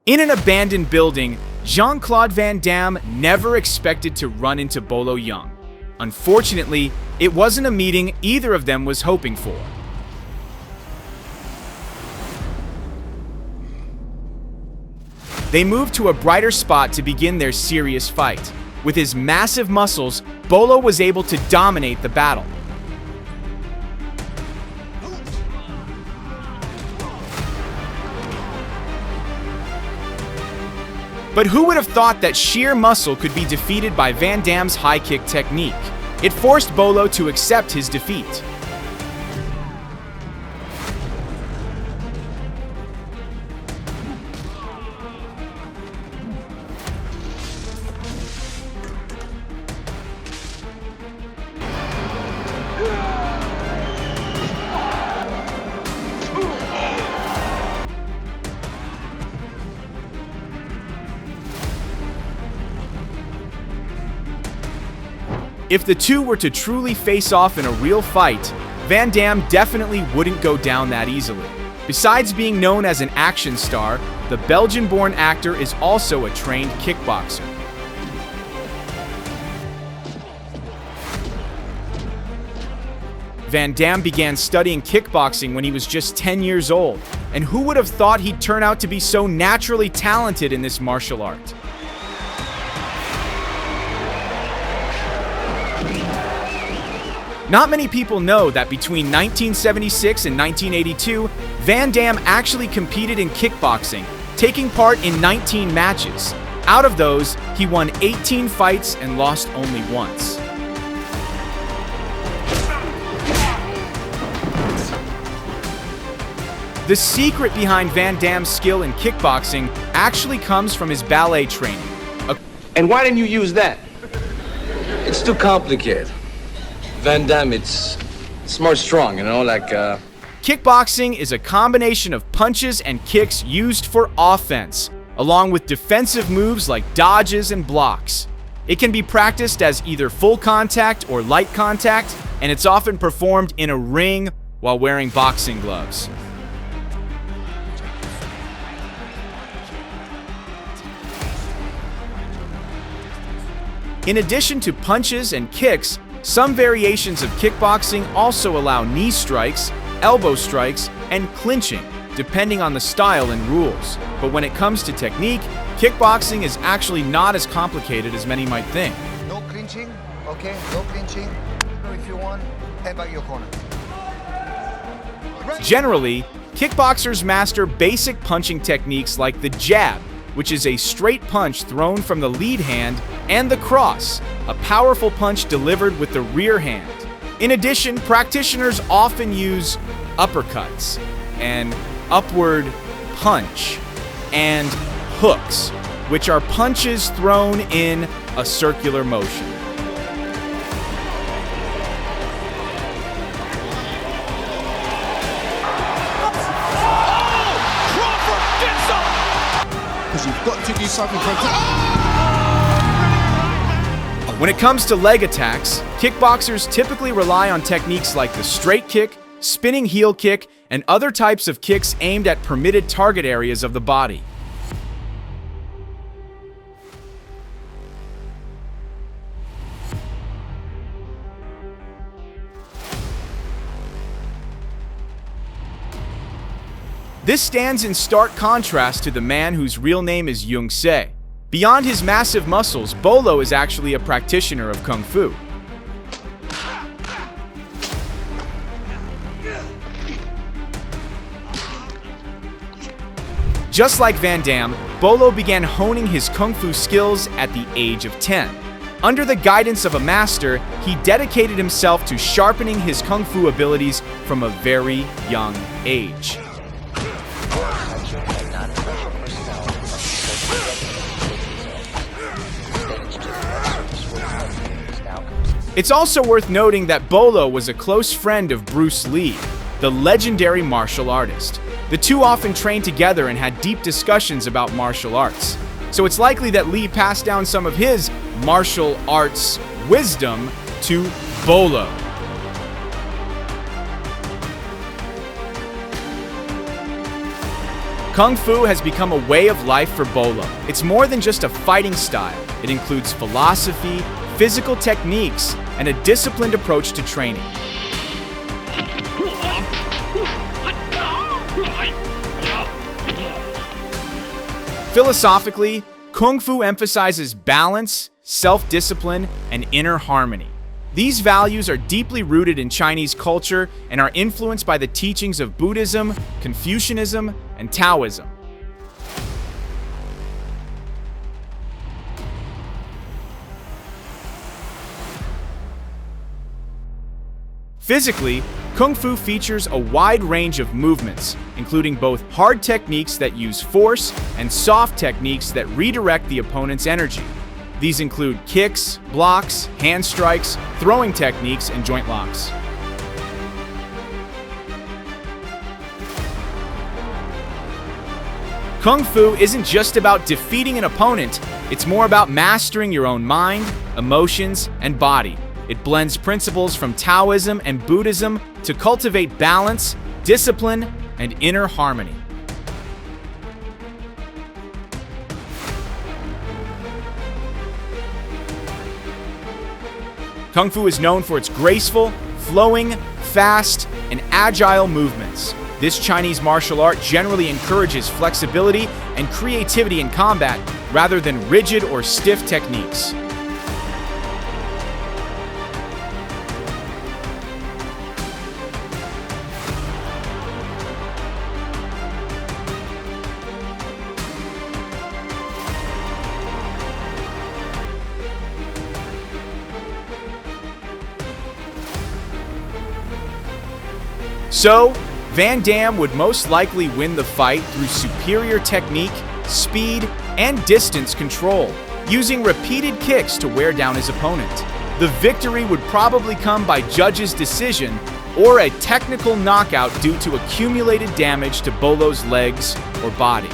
In an abandoned building, Jean-Claude Van Damme never expected to run into Bolo Yeung. Unfortunately, it wasn't a meeting either of them was hoping for. They moved to a brighter spot to begin their serious fight. With his massive muscles, Bolo was able to dominate the battle. But who would have thought that sheer muscle could be defeated by Van Damme's high kick technique? It forced Bolo to accept his defeat. If the two were to truly face off in a real fight, Van Damme definitely wouldn't go down that easily. Besides being known as an action star, the Belgian-born actor is also a trained kickboxer. Van Damme began studying kickboxing when he was just 10 years old, and who would have thought he'd turn out to be so naturally talented in this martial art? Not many people know that between 1976 and 1982, Van Damme actually competed in kickboxing, taking part in 19 matches. Out of those, he won 18 fights and lost only once. The secret behind Van Damme's skill in kickboxing actually comes from his ballet training. And why didn't you use that? It's too complicated. Van Damme, it's more strong, you know, like... Kickboxing is a combination of punches and kicks used for offense, along with defensive moves like dodges and blocks. It can be practiced as either full contact or light contact, and it's often performed in a ring while wearing boxing gloves. In addition to punches and kicks, some variations of kickboxing also allow knee strikes, elbow strikes, and clinching, depending on the style and rules. But when it comes to technique, kickboxing is actually not as complicated as many might think. No clinching, okay? No clinching. If you want, head back your corner. Generally, kickboxers master basic punching techniques like the jab, which is a straight punch thrown from the lead hand, and the cross, a powerful punch delivered with the rear hand. In addition, practitioners often use uppercuts, an upward punch, and hooks, which are punches thrown in a circular motion. You've got to do something for When it comes to leg attacks, kickboxers typically rely on techniques like the straight kick, spinning heel kick, and other types of kicks aimed at permitted target areas of the body. This stands in stark contrast to the man whose real name is Yeung. Beyond his massive muscles, Bolo is actually a practitioner of Kung Fu. Just like Van Damme, Bolo began honing his Kung Fu skills at the age of 10. Under the guidance of a master, he dedicated himself to sharpening his Kung Fu abilities from a very young age. It's also worth noting that Bolo was a close friend of Bruce Lee, the legendary martial artist. The two often trained together and had deep discussions about martial arts. So it's likely that Lee passed down some of his martial arts wisdom to Bolo. Kung Fu has become a way of life for Bolo. It's more than just a fighting style. It includes philosophy, physical techniques, and a disciplined approach to training. Philosophically, Kung Fu emphasizes balance, self-discipline, and inner harmony. These values are deeply rooted in Chinese culture and are influenced by the teachings of Buddhism, Confucianism, and Taoism. Physically, Kung Fu features a wide range of movements, including both hard techniques that use force and soft techniques that redirect the opponent's energy. These include kicks, blocks, hand strikes, throwing techniques, and joint locks. Kung Fu isn't just about defeating an opponent, it's more about mastering your own mind, emotions, and body. It blends principles from Taoism and Buddhism to cultivate balance, discipline, and inner harmony. Kung Fu is known for its graceful, flowing, fast, and agile movements. This Chinese martial art generally encourages flexibility and creativity in combat rather than rigid or stiff techniques. So, Van Damme would most likely win the fight through superior technique, speed, and distance control, using repeated kicks to wear down his opponent. The victory would probably come by judge's decision or a technical knockout due to accumulated damage to Bolo's legs or body.